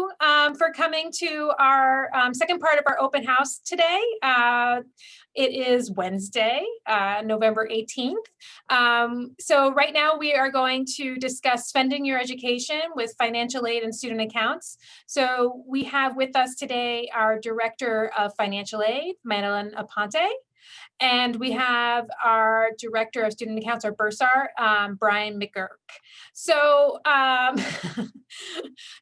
you for coming to our second part of our open house today. It is Wednesday, November 18th. So right now we are going to discuss funding your education with financial aid and student accounts. So we have with us today our Director of Financial Aid, Madeline Aponte. And we have our Director of Student Accounts, or Bursar, Brian McGurk. So,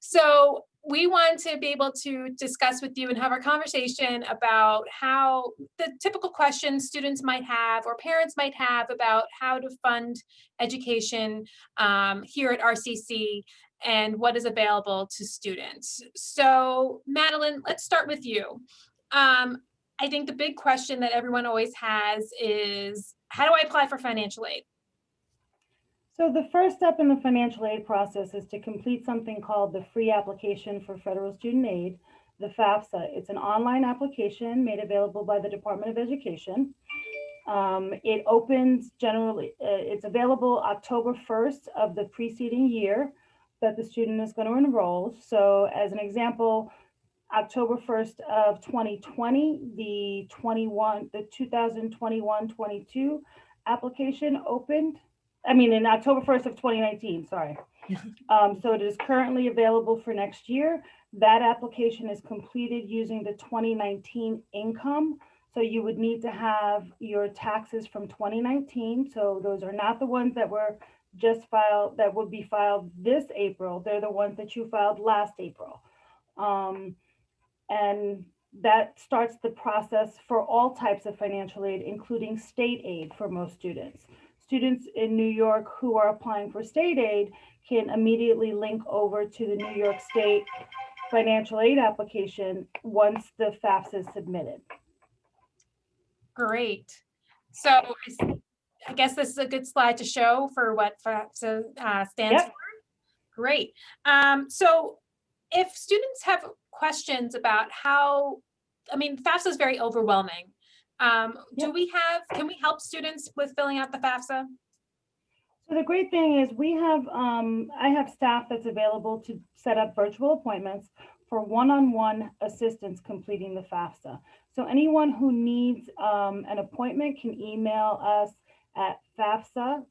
so we want to be able to discuss with you and have our conversation about how the typical questions students might have or parents might have about how to fund education here at RCC and what is available to students. So Madeline, let's start with you. I think the big question that everyone always has is, how do I apply for financial aid? So the first step in the financial aid process is to complete something called the free application for federal student aid, the FAFSA. It's an online application made available by the Department of Education. It opens generally, it's available October 1st of the preceding year that the student is going to enroll. So as an example, October 1st of 2020, the 2021-22 application opened. In October 1st of 2019, sorry. So it is currently available for next year. That application is completed using the 2019 income. So you would need to have your taxes from 2019. So those are not the ones that were just filed, that would be filed this April. They're the ones that you filed last April. And that starts the process for all types of financial aid, including state aid for most students. Students in New York who are applying for state aid can immediately link over to the New York State financial aid application once the FAFSA is submitted. Great. So I guess this is a good slide to show for what FAFSA stands for. Great. So if students have questions about how, FAFSA is very overwhelming. Can we help students with filling out the FAFSA? So the great thing is we have, I have staff that's available to set up virtual appointments for one-on-one assistance completing the FAFSA. So anyone who needs an appointment can email us at FAFSA,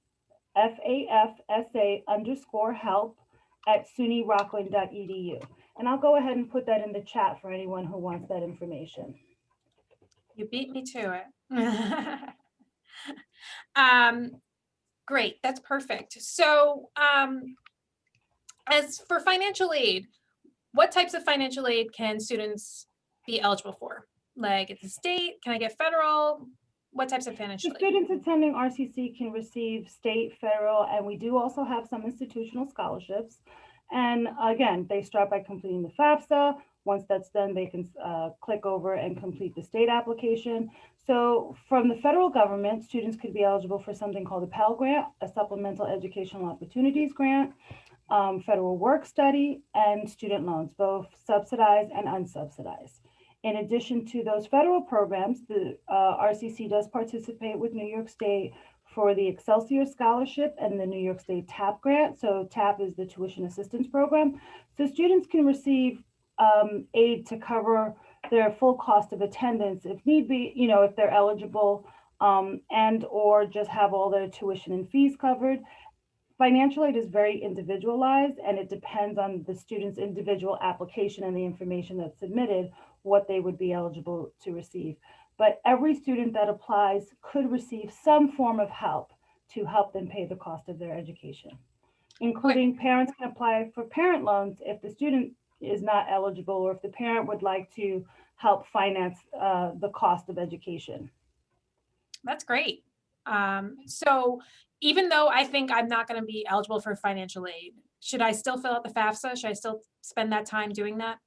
FAFSA_help at sunyrockland.edu. And I'll go ahead and put that in the chat for anyone who wants that information. You beat me to it. Great, that's perfect. So as for financial aid, what types of financial aid can students be eligible for? Like at the state, can I get federal? What types of financial aid? Students attending RCC can receive state, federal, and we do also have some institutional scholarships. And again, they start by completing the FAFSA. Once that's done, they can click over and complete the state application. So from the federal government, students could be eligible for something called a Pell Grant, a Supplemental Educational Opportunities Grant, federal work study, and student loans, both subsidized and unsubsidized. In addition to those federal programs, the RCC does participate with New York State for the Excelsior Scholarship and the New York State TAP grant. So TAP is the tuition assistance program. So students can receive aid to cover their full cost of attendance if need be, if they're eligible, and or just have all their tuition and fees covered. Financial aid is very individualized, and it depends on the student's individual application and the information that's submitted, what they would be eligible to receive. But every student that applies could receive some form of help to help them pay the cost of their education, including parents can apply for parent loans if the student is not eligible or if the parent would like to help finance the cost of education. That's great. So even though I think I'm not going to be eligible for financial aid, should I still fill out the FAFSA? Should I still spend that time doing that?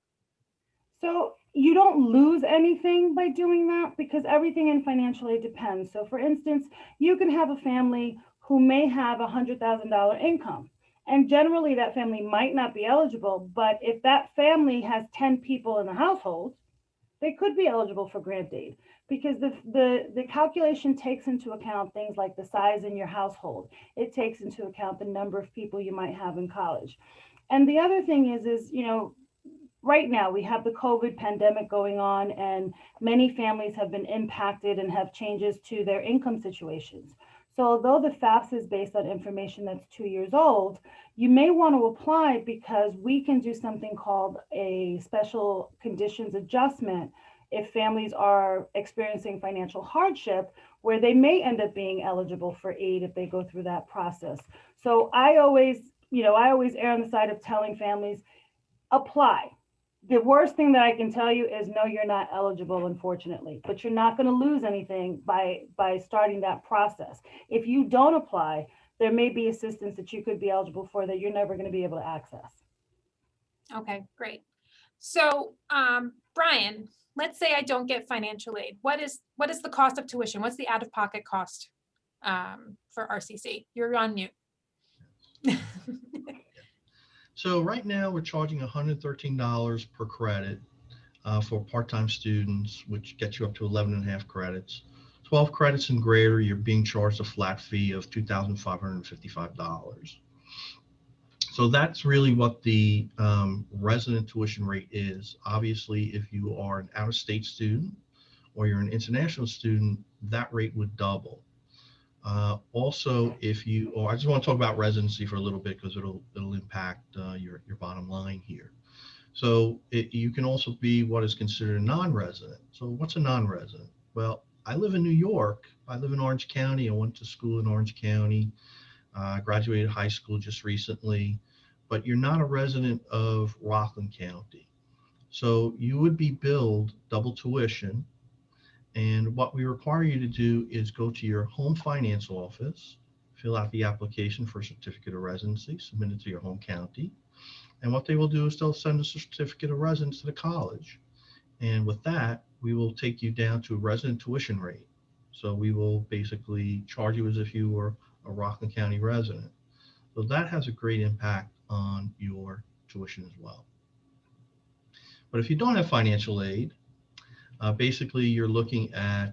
So you don't lose anything by doing that because everything in financial aid depends. So for instance, you can have a family who may have $100,000 income. And generally that family might not be eligible, but if that family has 10 people in the household, they could be eligible for grant aid because the calculation takes into account things like the size in your household. It takes into account the number of people you might have in college. And the other thing is right now we have the COVID pandemic going on, and many families have been impacted and have changes to their income situations. So although the FAFSA is based on information that's 2 years old, you may want to apply because we can do something called a special conditions adjustment if families are experiencing financial hardship, where they may end up being eligible for aid if they go through that process. So I always err on the side of telling families, apply. The worst thing that I can tell you is no, you're not eligible, unfortunately, but you're not going to lose anything by starting that process. If you don't apply, there may be assistance that you could be eligible for that you're never going to be able to access. Okay, great. So, Brian, let's say I don't get financial aid. What is the cost of tuition? What's the out-of-pocket cost for RCC? You're on mute. So right now we're charging $113 per credit for part-time students, which gets you up to 11 and a half credits. 12 credits and greater, you're being charged a flat fee of $2,555. So that's really what the resident tuition rate is. Obviously, if you are an out-of-state student or you're an international student, that rate would double. Also, if you, or I just want to talk about residency for a little bit because it'll impact your bottom line here. So you can also be what is considered a non-resident. So what's a non-resident? Well, I live in New York. I live in Orange County. I went to school in Orange County. I graduated high school just recently, but you're not a resident of Rockland County. So you would be billed double tuition. And what we require you to do is go to your home finance office, fill out the application for a certificate of residency, submit it to your home county. And what they will do is they'll send a certificate of residence to the college. And with that, we will take you down to a resident tuition rate. So we will basically charge you as if you were a Rockland County resident. So that has a great impact on your tuition as well. But if you don't have financial aid, basically you're looking at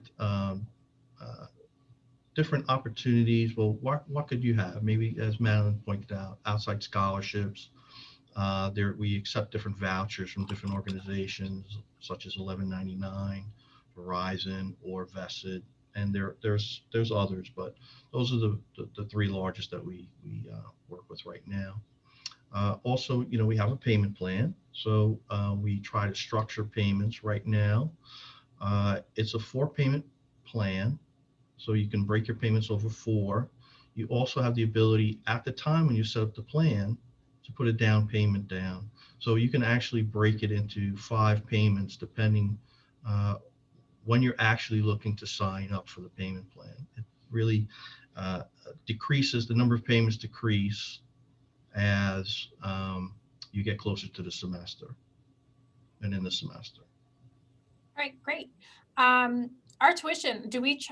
different opportunities. Well, what could you have? Maybe, as Madeline pointed out, outside scholarships. We accept different vouchers from different organizations, such as 1199, Verizon, or Vested, and there's others, but those are the three largest that we work with right now. Also, we have a payment plan, so we try to structure payments right now. It's a 4-payment plan, so you can break your payments over 4. You also have the ability at the time when you set up the plan to put a down payment down. So you can actually break it into 5 payments depending when you're actually looking to sign up for the payment plan. It really decreases, the number of payments decrease as you get closer to the semester and in the semester. All right, great. Our tuition,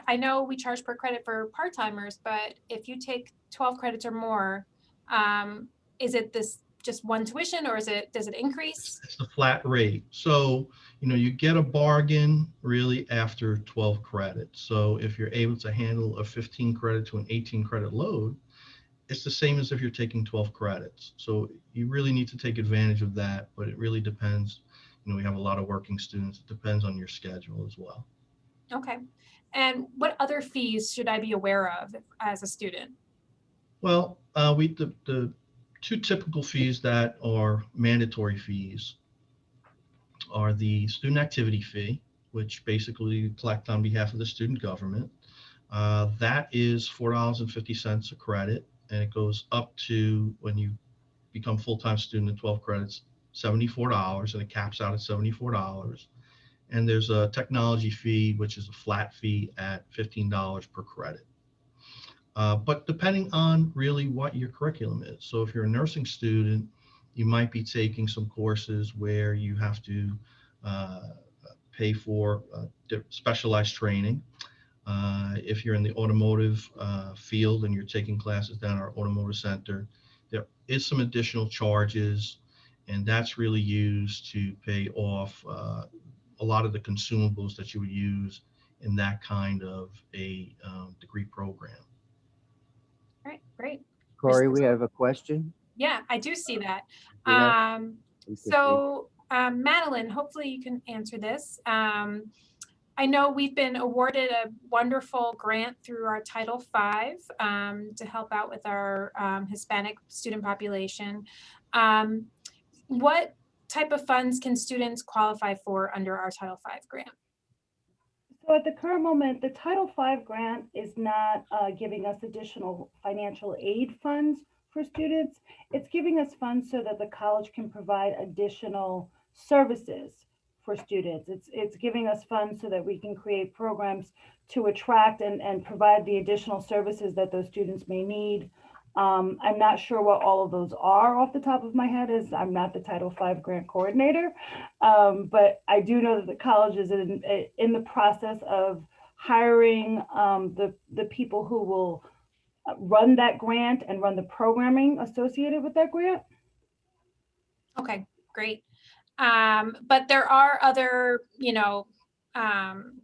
I know we charge per credit for part-timers, but if you take 12 credits or more, is it this just one tuition, or does it increase? It's the flat rate. So, you get a bargain really after 12 credits. So if you're able to handle a 15 credit to an 18 credit load, it's the same as if you're taking 12 credits. So you really need to take advantage of that, but it really depends. We have a lot of working students. It depends on your schedule as well. Okay. And what other fees should I be aware of as a student? Well, the 2 typical fees that are mandatory fees are the student activity fee, which basically you collect on behalf of the student government. That is $4.50 a credit, and it goes up to, when you become full-time student at 12 credits, $74, and it caps out at $74. And there's a technology fee, which is a flat fee at $15 per credit. But depending on really what your curriculum is. So if you're a nursing student, you might be taking some courses where you have to pay for specialized training. If you're in the automotive field and you're taking classes down our automotive center, there is some additional charges, and that's really used to pay off a lot of the consumables that you would use in that kind of a degree program. All right, great. Corey, we have a question. Yeah, I do see that. Yeah. So Madeline, hopefully you can answer this. I know we've been awarded a wonderful grant through our Title V to help out with our Hispanic student population. What type of funds can students qualify for under our Title V grant? So at the current moment, the Title V grant is not giving us additional financial aid funds for students. It's giving us funds so that the college can provide additional services for students. It's giving us funds so that we can create programs to attract and provide the additional services that those students may need. I'm not sure what all of those are off the top of my head, as I'm not the Title V grant coordinator. But I do know that the college is in the process of hiring the people who will run that grant and run the programming associated with that grant. Okay, great. But there are other,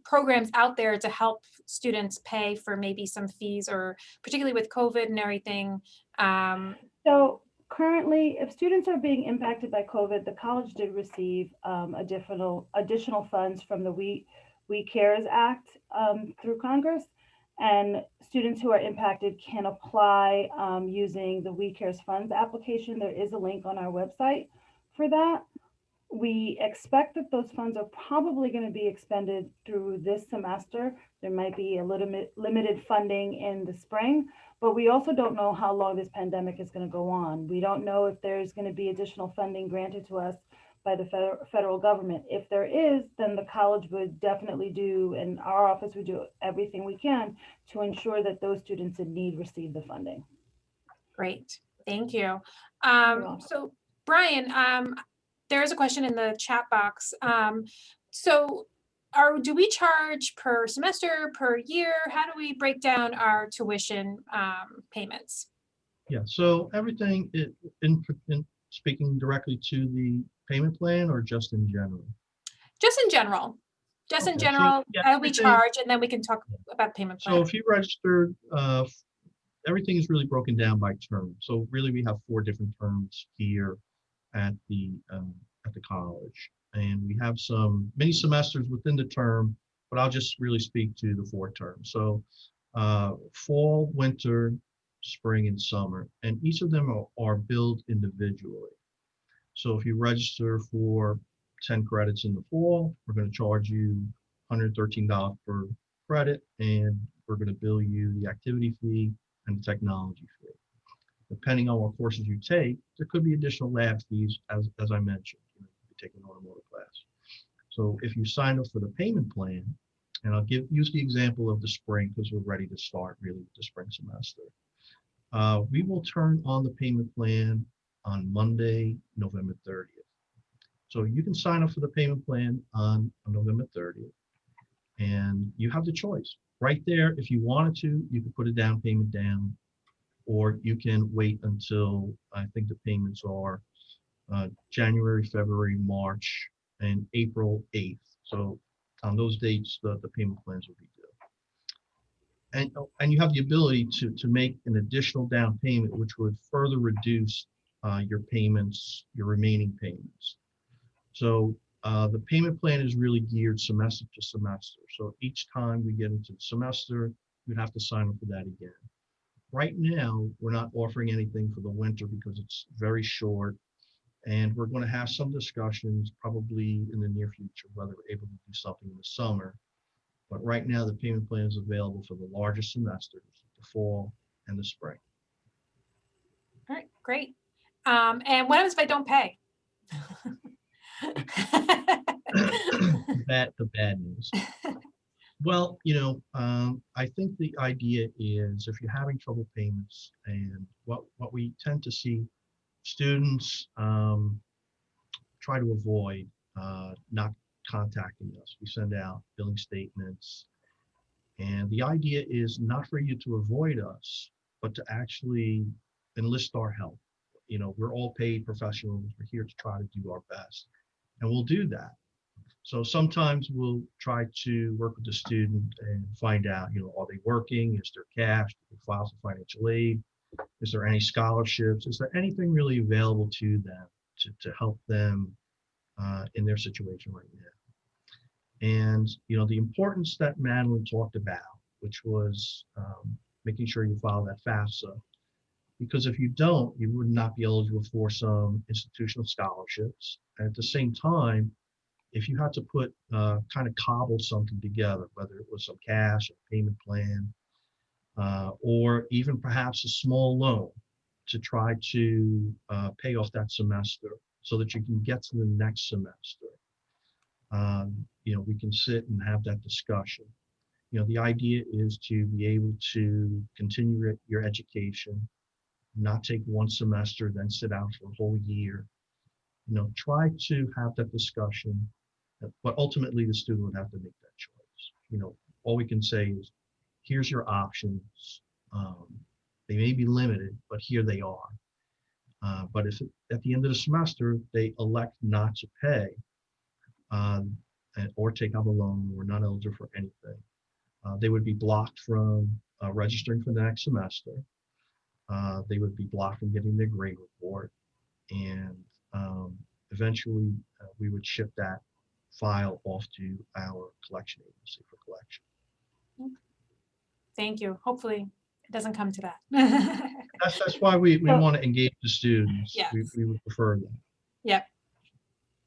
programs out there to help students pay for maybe some fees, or particularly with COVID and everything. So currently, if students are being impacted by COVID, the college did receive additional funds from the We Cares Act through Congress. And students who are impacted can apply using the We Cares Funds application. There is a link on our website for that. We expect that those funds are probably going to be expended through this semester. There might be a little bit limited funding in the spring, but we also don't know how long this pandemic is going to go on. We don't know if there's going to be additional funding granted to us by the federal government. If there is, then the college would definitely do, and our office would do everything we can to ensure that those students in need receive the funding. Great, thank you. welcome. So Brian, there is a question in the chat box. So do we charge per semester, per year? How do we break down our tuition payments? Yeah, so everything in speaking directly to the payment plan or just in general? Just in general. Just in Okay, so, general, yeah, how do we everything- charge, and then we can talk about payment plan. So if you registered, everything is really broken down by term. So really we have 4 different terms here at the college. And we have many semesters within the term, but I'll just really speak to the 4 terms. So fall, winter, spring, and summer, and each of them are billed individually. So if you register for 10 credits in the fall, we're going to charge you $113 per credit, and we're going to bill you the activity fee and the technology fee. Depending on what courses you take, there could be additional lab fees, as I mentioned. You take an automotive class. So if you sign up for the payment plan, and I'll use the example of the spring because we're ready to start really with the spring semester. We will turn on the payment plan on Monday, November 30th. So you can sign up for the payment plan on November 30th, and you have the choice. Right there, if you wanted to, you could put a down payment down, or you can wait until, I think the payments are January, February, March, and April 8th. So on those dates, the payment plans will be due. And you have the ability to make an additional down payment, which would further reduce your payments, your remaining payments. So the payment plan is really geared semester to semester. So each time we get into the semester, you'd have to sign up for that again. Right now, we're not offering anything for the winter because it's very short, and we're going to have some discussions probably in the near future whether we're able to do something in the summer. But right now, the payment plan is available for the larger semesters, the fall and the spring. All right, great. And what happens if I don't pay? The bad news. Well, I think the idea is if you're having trouble payments, and what we tend to see students try to avoid not contacting us. We send out billing statements, and the idea is not for you to avoid us, but to actually enlist our help. We're all paid professionals. We're here to try to do our best, and we'll do that. So sometimes we'll try to work with the student and find out, are they working? Is there cash? Do they file some financial aid? Is there any scholarships? Is there anything really available to them to help them in their situation right now. And, you know, the importance that Madeline talked about, which was making sure you follow that FAFSA, because if you don't, you would not be eligible for some institutional scholarships. And at the same time, if you had to put kind of cobble something together, whether it was some cash, a payment plan, or even perhaps a small loan to try to pay off that semester so that you can get to the next semester, you know, we can sit and have that discussion. You know, the idea is to be able to continue your education, not take one semester, then sit out for a whole year. You know, try to have that discussion, but ultimately the student would have to make that choice. You know, all we can say is, here's your options. They may be limited, but here they are. But if at the end of the semester they elect not to pay or take out a loan or not eligible for anything, they would be blocked from registering for the next semester. They would be blocked from getting their grade report, and eventually we would ship that file off to our collection agency for collection. Thank you. Hopefully it doesn't come to that. That's why we want to engage the students. Yes. We would prefer that. Yep.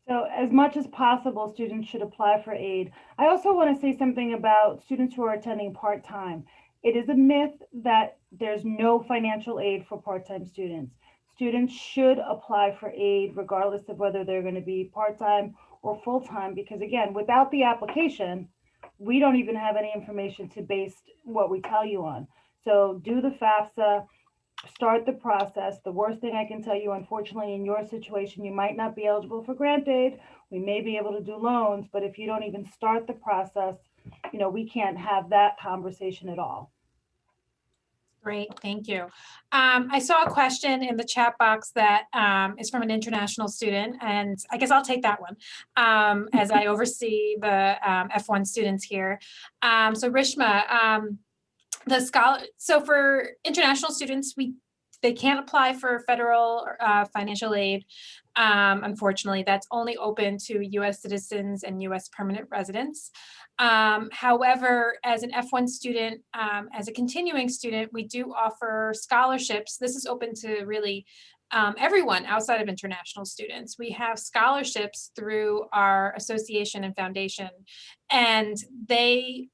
So as much as possible, students should apply for aid. I also want to say something about students who are attending part-time. It is a myth that there's no financial aid for part-time students. Students should apply for aid regardless of whether they're going to be part-time or full-time, because again, without the application, we don't even have any information to base what we tell you on. So do the FAFSA, start the process. The worst thing I can tell you, unfortunately, in your situation, you might not be eligible for grant aid. We may be able to do loans, but if you don't even start the process, you know, we can't have that conversation at all. Great, thank you. I saw a question in the chat box that is from an international student, and I guess I'll take that one as I oversee the F1 students here. So Rishma, so for international students, they can't apply for federal financial aid. Unfortunately, that's only open to U.S. citizens and U.S. permanent residents. However, as an F1 student, as a continuing student, we do offer scholarships. This is open to really everyone outside of international students. We have scholarships through our association and foundation, and they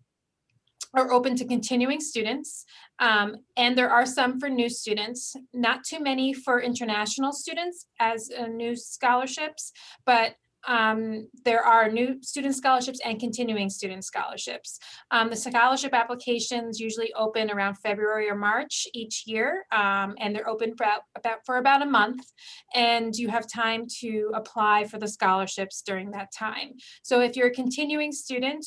are open to continuing students, and there are some for new students, not too many for international students as new scholarships, but there are new student scholarships and continuing student scholarships. The scholarship applications usually open around February or March each year, and they're open for about a month, and you have time to apply for the scholarships during that time. So if you're a continuing student,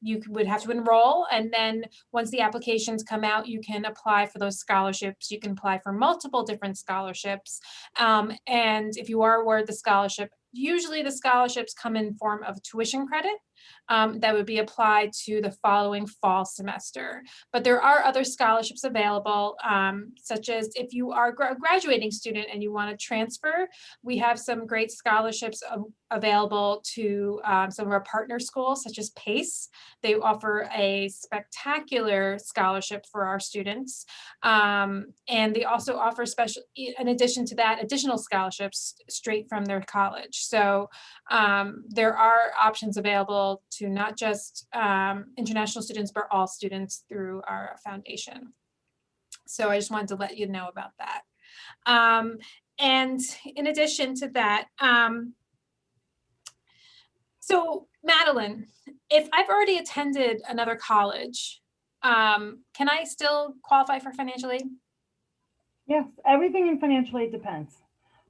you would have to enroll, and then once the applications come out, you can apply for those scholarships. You can apply for multiple different scholarships, and if you are awarded the scholarship, usually the scholarships come in form of tuition credit that would be applied to the following fall semester. But there are other scholarships available, such as if you are a graduating student and you want to transfer, we have some great scholarships available to some of our partner schools, such as PACE. They offer a spectacular scholarship for our students. And they also offer in addition to that, additional scholarships straight from their college. So there are options available to not just international students, but all students through our foundation. So I just wanted to let you know about that. And in addition to that, so Madeline, if I've already attended another college, can I still qualify for financial aid? Yes, everything in financial aid depends.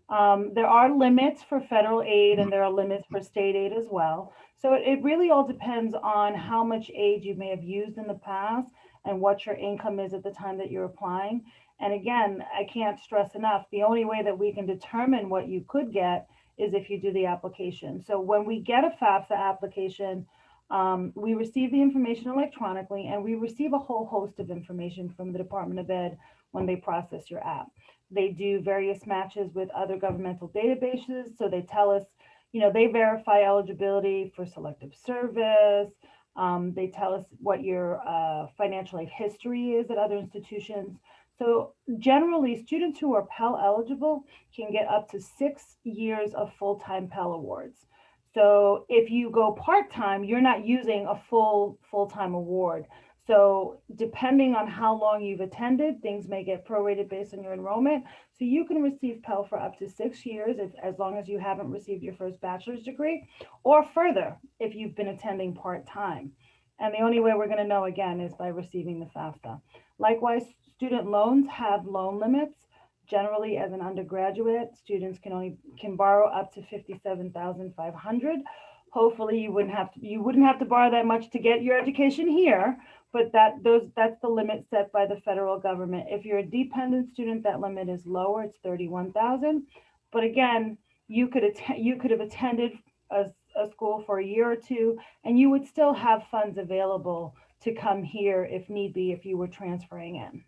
There are limits for federal aid and there are limits for state aid as well. So it really all depends on how much aid you may have used in the past and what your income is at the time that you're applying. And again, I can't stress enough, the only way that we can determine what you could get is if you do the application. So when we get a FAFSA application, we receive the information electronically, and we receive a whole host of information from the Department of Ed when they process your app. They do various matches with other governmental databases. So they tell us, they verify eligibility for selective service. They tell us what your financial aid history is at other institutions. So generally, students who are Pell eligible can get up to 6 years of full-time Pell awards. So if you go part-time, you're not using a full-time award. So depending on how long you've attended, things may get prorated based on your enrollment. So you can receive Pell for up to 6 years as long as you haven't received your first bachelor's degree, or further if you've been attending part-time. And the only way we're going to know, again, is by receiving the FAFSA. Likewise, student loans have loan limits. Generally, as an undergraduate, students can borrow up to $57,500. Hopefully, you wouldn't have to borrow that much to get your education here, but that's the limit set by the federal government. If you're a dependent student, that limit is lower; it's $31,000. But again, you could have attended a school for a year or two, and you would still have funds available to come here if need be, if you were transferring in.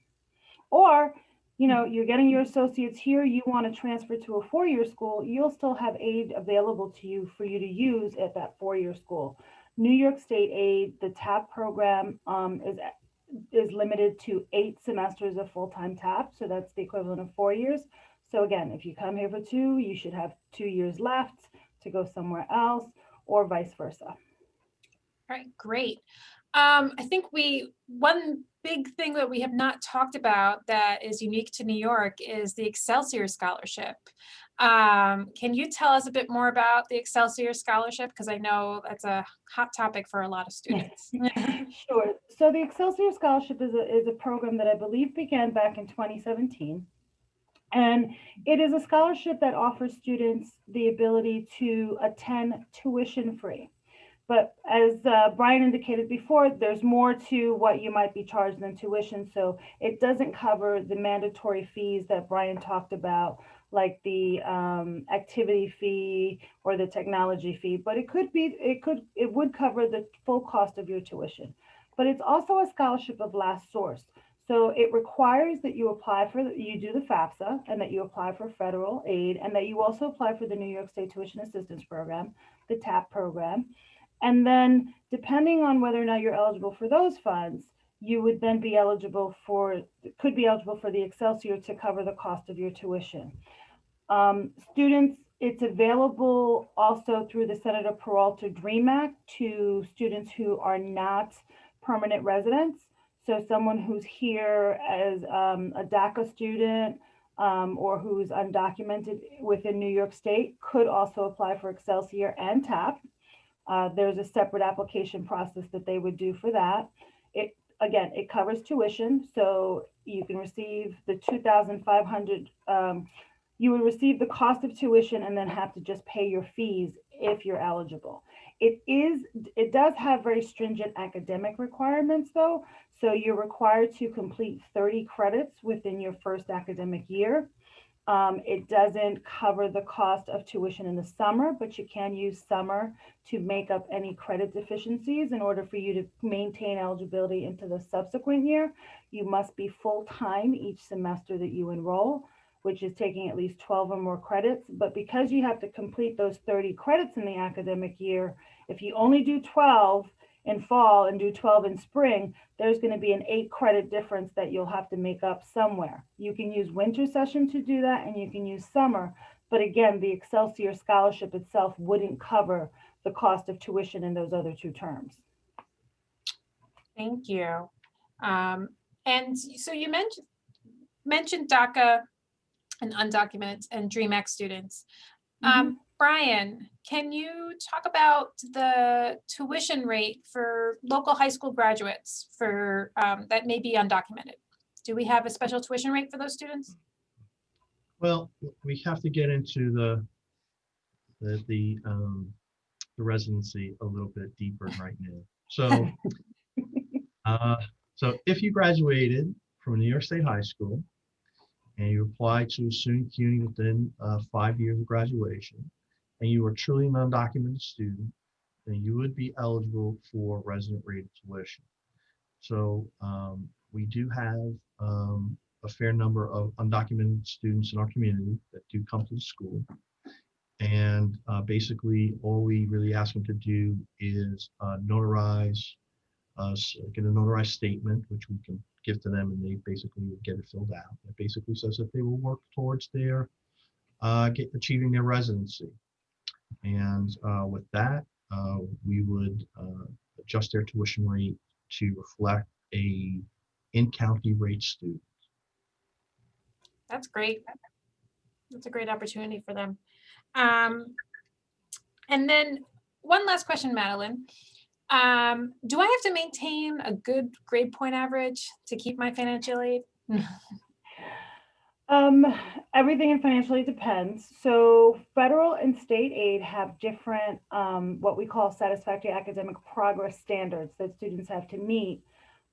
Or, you're getting your associates here, you want to transfer to a 4-year school, you'll still have aid available to you for you to use at that 4-year school. New York State aid, the TAP program is limited to 8 semesters of full-time TAP, so that's the equivalent of 4 years. So again, if you come here for 2, you should have 2 years left to go somewhere else, or vice versa. All right, great. I think one big thing that we have not talked about that is unique to New York is the Excelsior Scholarship. Can you tell us a bit more about the Excelsior Scholarship? Because I know that's a hot topic for a lot of students. Sure. So the Excelsior Scholarship is a program that I believe began back in 2017. And it is a scholarship that offers students the ability to attend tuition free. But as Brian indicated before, there's more to what you might be charged than tuition. So it doesn't cover the mandatory fees that Brian talked about, like the activity fee or the technology fee. But it would cover the full cost of your tuition. But it's also a scholarship of last source. So it requires that you you do the FAFSA, and that you apply for federal aid, and that you also apply for the New York State Tuition Assistance Program, the TAP program. And then depending on whether or not you're eligible for those funds, you would then could be eligible for the Excelsior to cover the cost of your tuition. Students, it's available also through the Senator Peralta DREAM Act to students who are not permanent residents. So someone who's here as a DACA student or who's undocumented within New York State could also apply for Excelsior and TAP. There's a separate application process that they would do for that. It covers tuition, so you can receive the $2,500. You would receive the cost of tuition and then have to just pay your fees if you're eligible. It does have very stringent academic requirements though. So you're required to complete 30 credits within your first academic year. It doesn't cover the cost of tuition in the summer, but you can use summer to make up any credit deficiencies. In order for you to maintain eligibility into the subsequent year, you must be full-time each semester that you enroll, which is taking at least 12 or more credits. But because you have to complete those 30 credits in the academic year, if you only do 12 in fall and do 12 in spring, there's going to be an 8 credit difference that you'll have to make up somewhere. You can use winter session to do that, and you can use summer. But again, the Excelsior Scholarship itself wouldn't cover the cost of tuition in those other 2 terms. Thank you. And so you mentioned DACA and undocumented and DREAM Act students. Brian, can you talk about the tuition rate for local high school graduates for that may be undocumented? Do we have a special tuition rate for those students? Well, we have to get into the residency a little bit deeper right now. So, so if you graduated from New York State High School and you applied to SUNY CUNY within 5 years of graduation, and you are truly an undocumented student, then you would be eligible for resident rate tuition. So we do have a a fair number of undocumented students in our community that do come to the school. And basically, all we really ask them to do is notarize, get a notarized statement, which we can give to them, and they basically would get it filled out. It basically says that they will work towards their achieving their residency. And with that, we would adjust their tuition rate to reflect a in-county rate student. That's great. That's a great opportunity for them. And then one last question, Madeline. Do I have to maintain a good grade point average to keep my financial aid? Everything in financial aid depends. So federal and state aid have different, what we call satisfactory academic progress standards that students have to meet.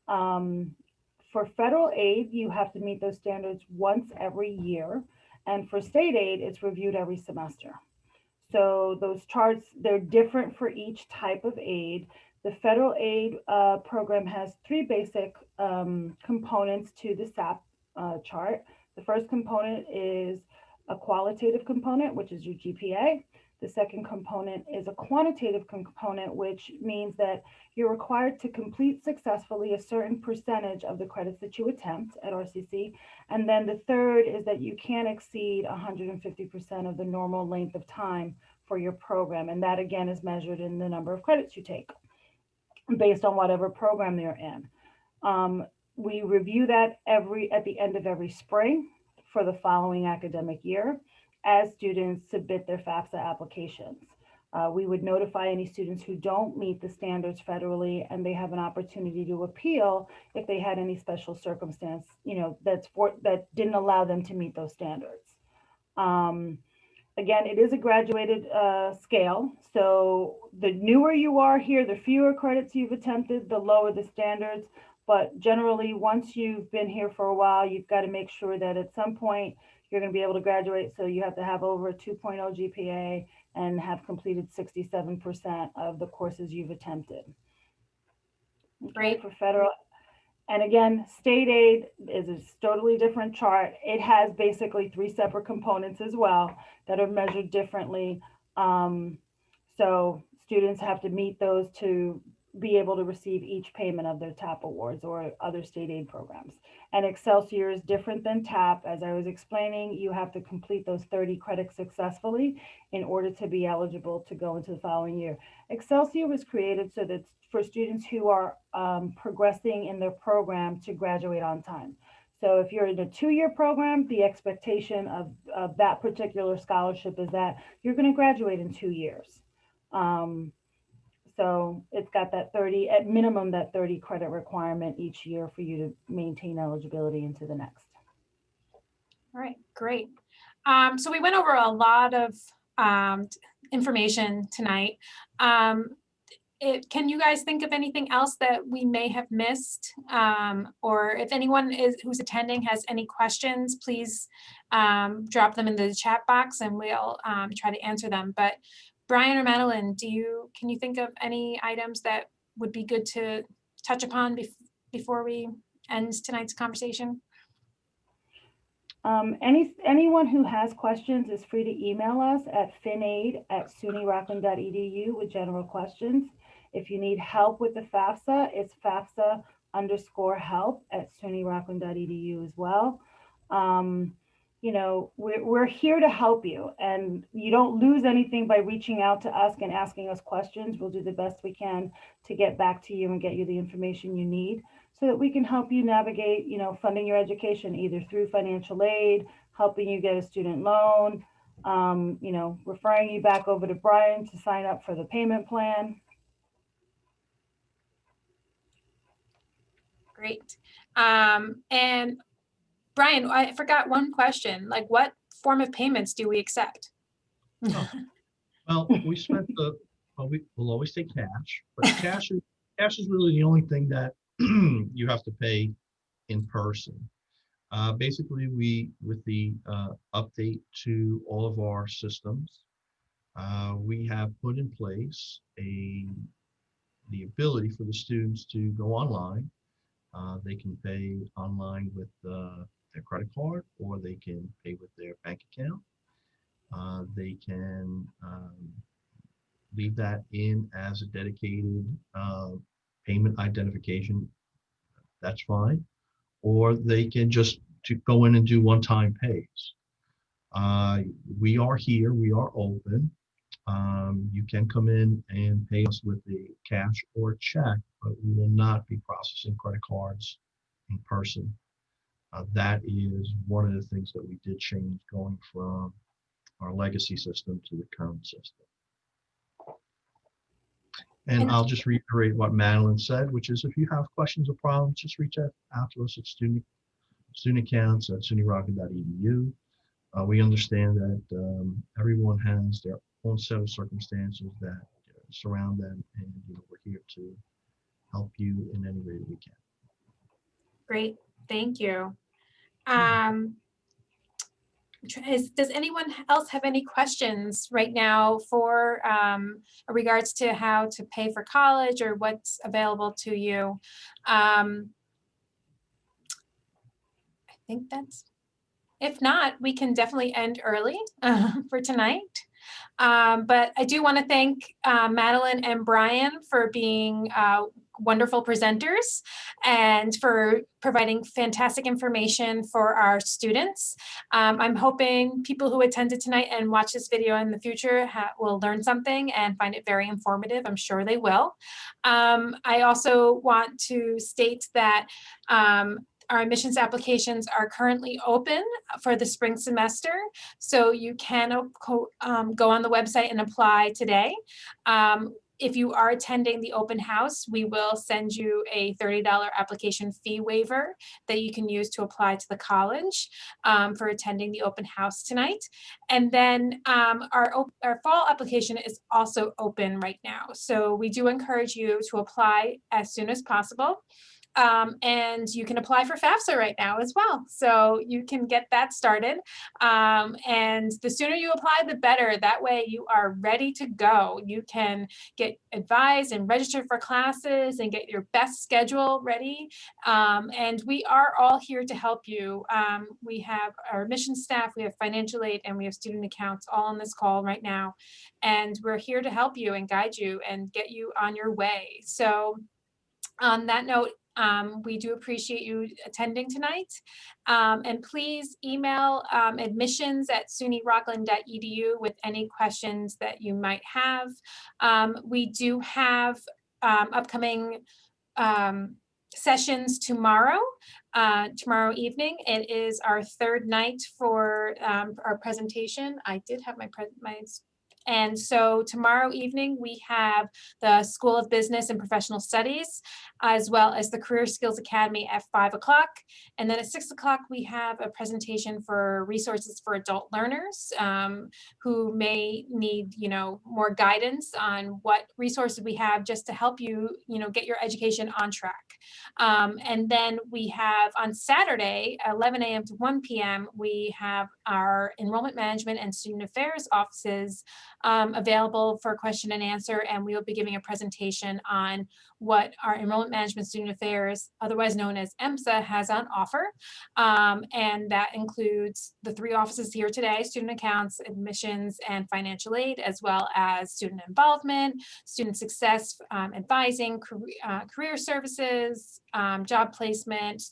For federal aid, you have to meet those standards once every year. And for state aid, it's reviewed every semester. So those charts, they're different for each type of aid. The federal aid program has three basic components to the SAP chart. The first component is a qualitative component, which is your GPA. The second component is a quantitative component, which means that you're required to complete successfully a certain percentage of the credits that you attempt at RCC. And then the third is that you can't exceed 150% of the normal length of time for your program. And that again is measured in the number of credits you take based on whatever program you're in. We review that at the end of every spring for the following academic year as students submit their FAFSA applications. We would notify any students who don't meet the standards federally, and they have an opportunity to appeal if they had any special circumstance, that didn't allow them to meet those standards. Again, it is a graduated scale. So the newer you are here, the fewer credits you've attempted, the lower the standards. But generally, once you've been here for a while, you've got to make sure that at some point you're going to be able to graduate. So you have to have over a 2.0 GPA and have completed 67% of the courses you've attempted. Great. For federal. And again, state aid is a totally different chart. It has basically three separate components as well that are measured differently. So students have to meet those to be able to receive each payment of their TAP awards or other state aid programs. And Excelsior is different than TAP. As I was explaining, you have to complete those 30 credits successfully in order to be eligible to go into the following year. Excelsior was created so that for students who are progressing in their program to graduate on time. So if you're in a 2-year program, the expectation of that particular scholarship is that you're going to graduate in 2 years. So it's got that 30, at minimum, that 30 credit requirement each year for you to maintain eligibility into the next. All right, great. So we went over a lot of information tonight. Can you guys think of anything else that we may have missed? Or if anyone who's attending has any questions, please drop them in the chat box and we'll try to answer them. But Brian or Madeline, can you think of any items that would be good to touch upon before we end tonight's conversation? Anyone who has questions is free to email us at finaid@sunyrockland.edu with general questions. If you need help with the FAFSA, it's FAFSA_help@sunyrockland.edu as well. We're here to help you, and you don't lose anything by reaching out to us and asking us questions. We'll do the best we can to get back to you and get you the information you need so that we can help you navigate, funding your education either through financial aid, helping you get a student loan, referring you back over to Brian to sign up for the payment plan. Great. And Brian, I forgot one question. Like, what form of payments do we accept? Oh. Well, we'll always take cash, but cash is really the only thing that you have to pay in person. Basically, with the update to all of our systems, we have put in place the ability for the students to go online. They can pay online with their credit card, or they can pay with their bank account. They can leave that in as a dedicated payment identification. That's fine. Or they can just go in and do one-time pays. We are here. We are open. You can come in and pay us with a cash or check, but we will not be processing credit cards in person. That is one of the things that we did change going from our legacy system to the current system. And I'll just reiterate what Madeline said, which is if you have questions or problems, just reach out to us at student accounts at sunyrockland.edu. We understand that everyone has their own set of circumstances that surround them, and we're here to help you in any way that we can. Great, thank you. Does anyone else have any questions right now for regards to how to pay for college or what's available to you? I think that's, if not, we can definitely end early for tonight. But I do want to thank Madeline and Brian for being wonderful presenters and for providing fantastic information for our students. I'm hoping people who attended tonight and watch this video in the future will learn something and find it very informative. I'm sure they will. I also want to state that our admissions applications are currently open for the spring semester, so you can go on the website and apply today. If you are attending the open house, we will send you a $30 application fee waiver that you can use to apply to the college for attending the open house tonight. And then our fall application is also open right now. So we do encourage you to apply as soon as possible. And you can apply for FAFSA right now as well. So you can get that started. And the sooner you apply, the better. That way you are ready to go. You can get advised and register for classes and get your best schedule ready. And we are all here to help you. We have our admission staff, we have financial aid, and we have student accounts all on this call right now. And we're here to help you and guide you and get you on your way. So on that note, we do appreciate you attending tonight. And please email admissions@sunyrockland.edu with any questions that you might have. We do have upcoming sessions tomorrow evening. It is our third night for our presentation. I did have and so tomorrow evening, we have the School of Business and Professional Studies, as well as the Career Skills Academy at 5 o'clock. And then at 6 o'clock, we have a presentation for resources for adult learners who may need, more guidance on what resources we have just to help you, get your education on track. And then we have on Saturday, 11 a.m. to 1 p.m., we have our enrollment management and student affairs offices available for question and answer, and we will be giving a presentation on what our enrollment management student affairs, otherwise known as EMSA, has on offer. And that includes the 3 offices here today: student accounts, admissions, and financial aid, as well as student involvement, student success, advising, career services, job placement,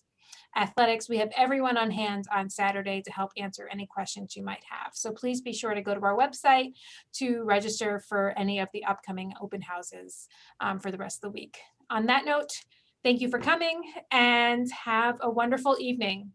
athletics. We have everyone on hand on Saturday to help answer any questions you might have. So please be sure to go to our website to register for any of the upcoming open houses for the rest of the week. On that note, thank you for coming and have a wonderful evening.